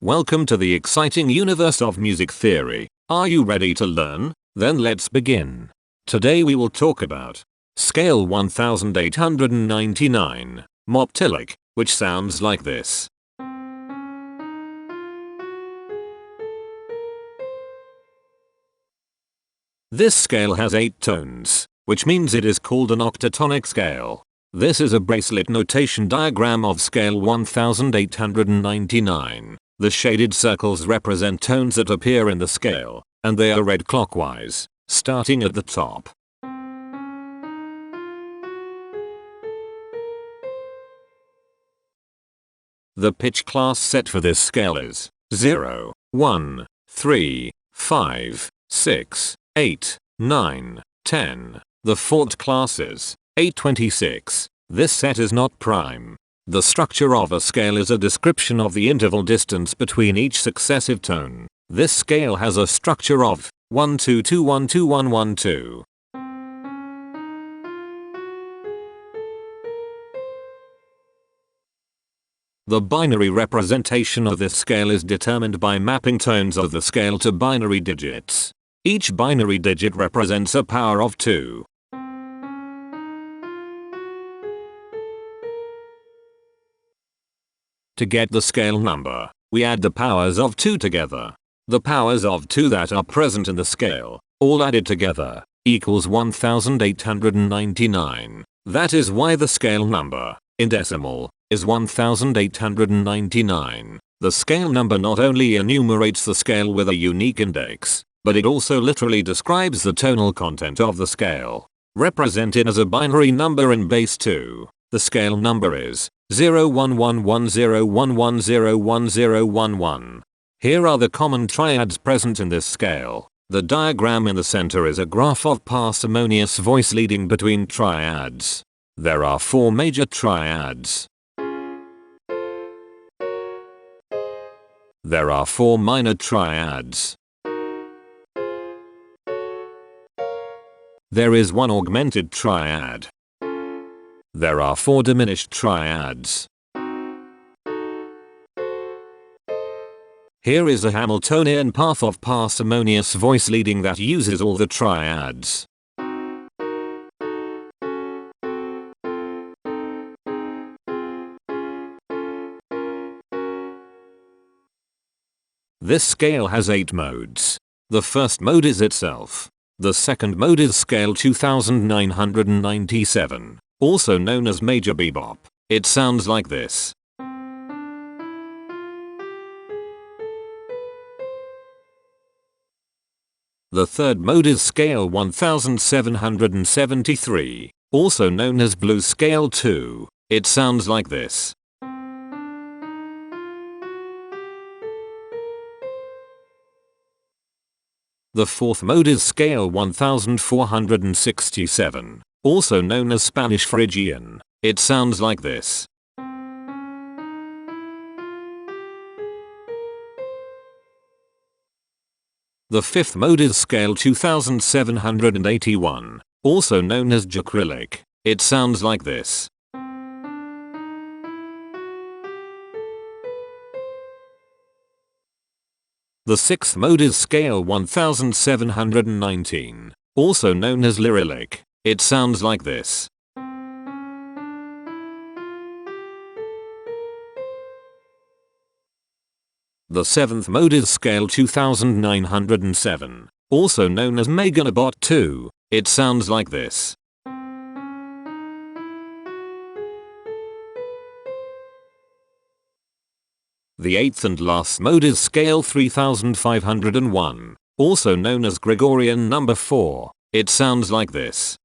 Welcome to the exciting universe of music theory. Are you ready to learn? Then let's begin. Today we will talk about scale 1899, Moptyllic, which sounds like this. This scale has 8 tones, which means it is called an octatonic scale. This is a bracelet notation diagram of scale 1899. The shaded circles represent tones that appear in the scale, and they are read clockwise, starting at the top. The pitch class set for this scale is 0, 1, 3, 5, 6, 8, 9, 10. The fault class is 826. This set is not prime. The structure of a scale is a description of the interval distance between each successive tone. This scale has a structure of 1 2 2 1 2 1 1 2. The binary representation of this scale is determined by mapping tones of the scale to binary digits. Each binary digit represents a power of 2. To get the scale number, we add the powers of 2 together. The powers of 2 that are present in the scale, all added together, equals 1899. That is why the scale number, in decimal, is 1899. The scale number not only enumerates the scale with a unique index, but it also literally describes the tonal content of the scale. Represented as a binary number in base 2, the scale number is 0111011011011. Here are the common triads present in this scale. The diagram in the center is a graph of parsimonious voice leading between triads. There are 4 major triads. There are 4 minor triads. There is 1 augmented triad. There are 4 diminished triads. Here is a Hamiltonian path of parsimonious voice leading that uses all the triads. This scale has 8 modes. The first mode is itself. The second mode is scale 2997. Also known as major bebop. It sounds like this. The third mode is scale 1773, also known as blues scale 2. It sounds like this. The fourth mode is scale 1467. Also known as Spanish Phrygian. It sounds like this. The fifth mode is scale 2781, also known as Acrylic. It sounds like this. The sixth mode is scale 1719, also known as Lyric. It sounds like this. The seventh mode is scale 2907, also known as Meganabot 2. It sounds like this. The eighth and last mode is scale 3501, also known as Gregorian number 4. It sounds like this.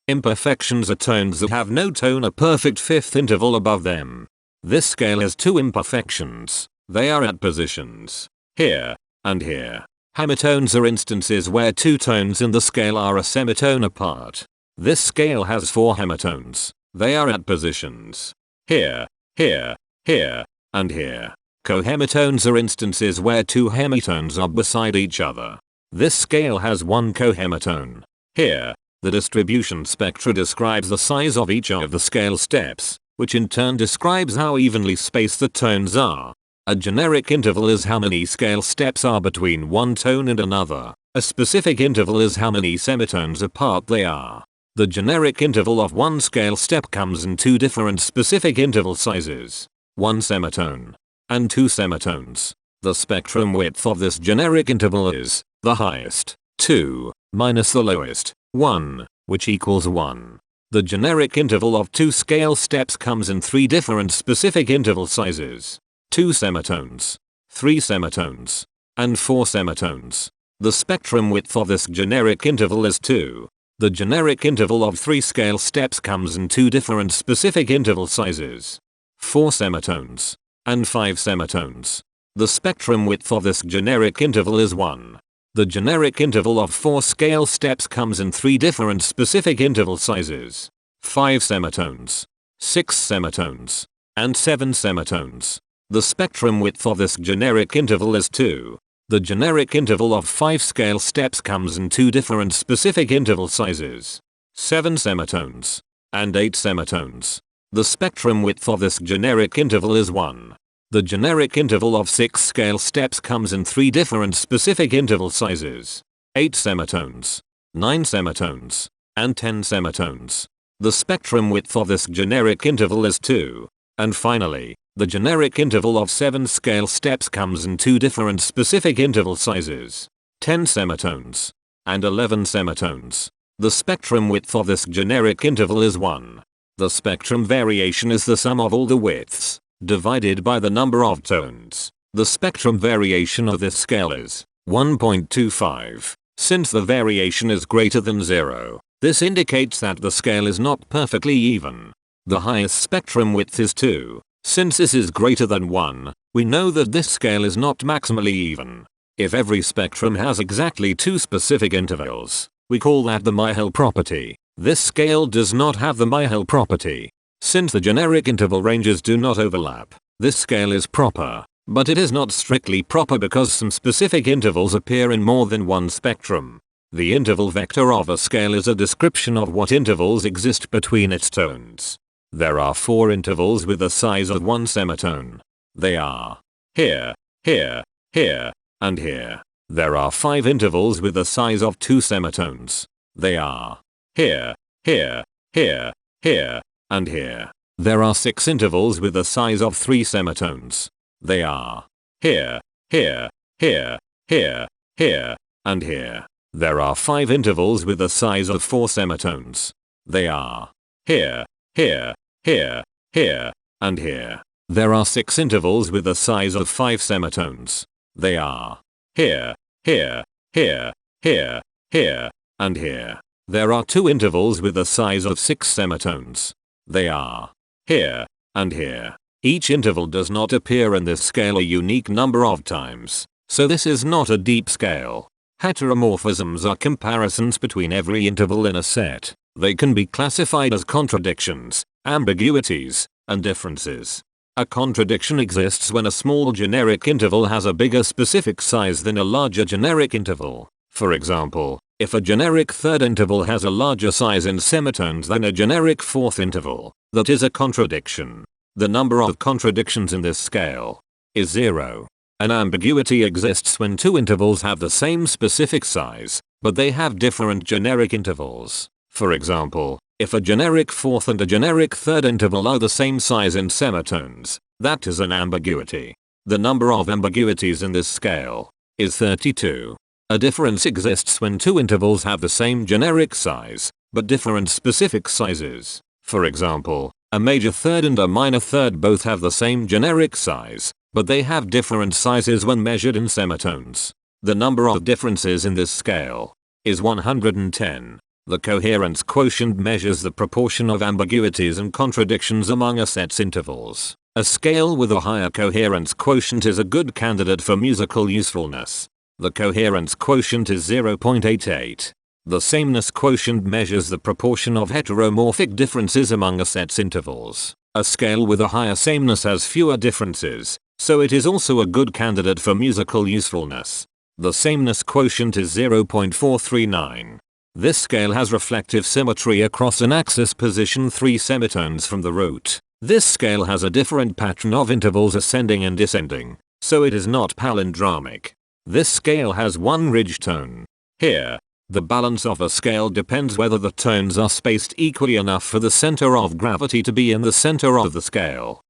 Imperfections are tones that have no tone, a perfect fifth interval above them. This scale has 2 imperfections. They are at positions here and here. Hemitones are instances where 2 tones in the scale are a semitone apart. This scale has 4 hemitones. They are at positions here, here, here, and here. Cohemitones are instances where 2 hemitones are beside each other. This scale has 1 cohemitone here, The distribution spectra describes the size of each of the scale steps, which in turn describes how evenly spaced the tones are. A generic interval is how many scale steps are between one tone and another. A specific interval is how many semitones apart they are. The generic interval of one scale step comes in two different specific interval sizes, 1 semitone and 2 semitones. The spectrum width of this generic interval is the highest, 2, minus the lowest, 1, which equals 1. The generic interval of two scale steps comes in three different specific interval sizes, 2 semitones, 3 semitones, and 4 semitones. The spectrum width of this generic interval is 2. The generic interval of 3 scale steps comes in two different specific interval sizes, 4 semitones and 5 semitones. The spectrum width of this generic interval is 1. The generic interval of 4 scale steps comes in 3 different specific interval sizes, 5 semitones, 6 semitones, and 7 semitones. The spectrum width of this generic interval is 2. The generic interval of 5 scale steps comes in two different specific interval sizes, 7 semitones and 8 semitones. The spectrum width of this generic interval is 1. The generic interval of 6 scale steps comes in 3 different specific interval sizes, 8 semitones, 9 semitones, and 10 semitones. The spectrum width of this generic interval is 2. And finally, the generic interval of 7 scale steps comes in two different specific interval sizes, 10 semitones and 11 semitones. The spectrum width of this generic interval is 1. The spectrum variation is the sum of all the widths, divided by the number of tones. The spectrum variation of this scale is 1.25. Since the variation is greater than 0, this indicates that the scale is not perfectly even. The highest spectrum width is 2. Since this is greater than 1, we know that this scale is not maximally even. If every spectrum has exactly 2 specific intervals, we call that the Myhill property. This scale does not have the Myhill property. Since the generic interval ranges do not overlap, this scale is proper, but it is not strictly proper because some specific intervals appear in more than one spectrum. The interval vector of a scale is a description of what intervals exist between its tones. There are 4 intervals with the size of 1 semitone. They are here, here, here, and here. There are 5 intervals with the size of 2 semitones. They are here, here, here, here, and here. There are 6 intervals with the size of 3 semitones. They are here, here, here, here, here, and here. There are 5 intervals with the size of 4 semitones. They are here, here, here, here, and here. There are 6 intervals with the size of 5 semitones. They are here, here, here, here, here, and here. There are 2 intervals with the size of 6 semitones. They are here and here. Each interval does not appear in this scale a unique number of times, so this is not a deep scale. Heteromorphisms are comparisons between every interval in a set. They can be classified as contradictions, ambiguities, and differences. A contradiction exists when a small generic interval has a bigger specific size than a larger generic interval. For example, if a generic third interval has a larger size in semitones than a generic fourth interval, that is a contradiction. The number of contradictions in this scale is 0. An ambiguity exists when 2 intervals have the same specific size, but they have different generic intervals. For example, if a generic fourth and a generic third interval are the same size in semitones, that is an ambiguity. The number of ambiguities in this scale is 32. A difference exists when 2 intervals have the same generic size, but different specific sizes. For example, a major third and a minor third both have the same generic size, but they have different sizes when measured in semitones. The number of differences in this scale is 110. The coherence quotient measures the proportion of ambiguities and contradictions among a set's intervals. A scale with a higher coherence quotient is a good candidate for musical usefulness. The coherence quotient is 0.88. The sameness quotient measures the proportion of heteromorphic differences among a set's intervals. A scale with a higher sameness has fewer differences, so it is also a good candidate for musical usefulness. The sameness quotient is 0.439. This scale has reflective symmetry across an axis position 3 semitones from the root. This scale has a different pattern of intervals ascending and descending, so it is not palindromic. This scale has one ridge tone. Here, the balance of a scale depends whether the tones are spaced equally enough for the center of gravity to be in the center of the scale.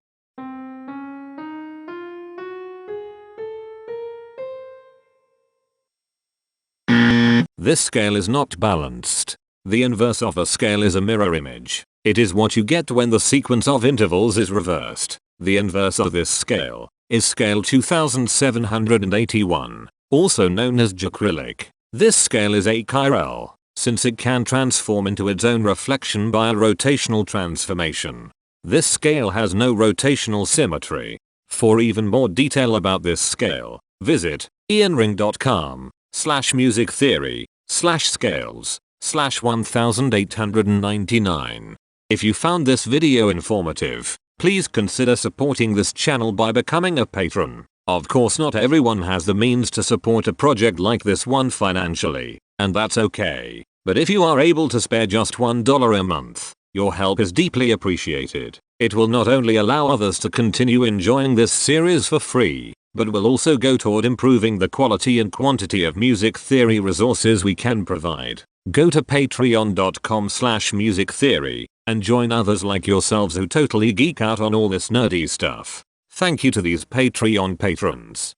This scale is not balanced. The inverse of a scale is a mirror image. It is what you get when the sequence of intervals is reversed. The inverse of this scale is scale 2781, also known as Jacrilic. This scale is achiral, since it can transform into its own reflection by a rotational transformation. This scale has no rotational symmetry. For even more detail about this scale, visit ianring.com/musictheory/scales/1899. If you found this video informative, please consider supporting this channel by becoming a patron. Of course, not everyone has the means to support a project like this one financially, and that's okay. But if you are able to spare just $1 a month, your help is deeply appreciated. It will not only allow others to continue enjoying this series for free, but will also go toward improving the quality and quantity of music theory resources we can provide. Go to patreon.com/musictheory and join others like yourselves who totally geek out on all this nerdy stuff. Thank you to these Patreon patrons.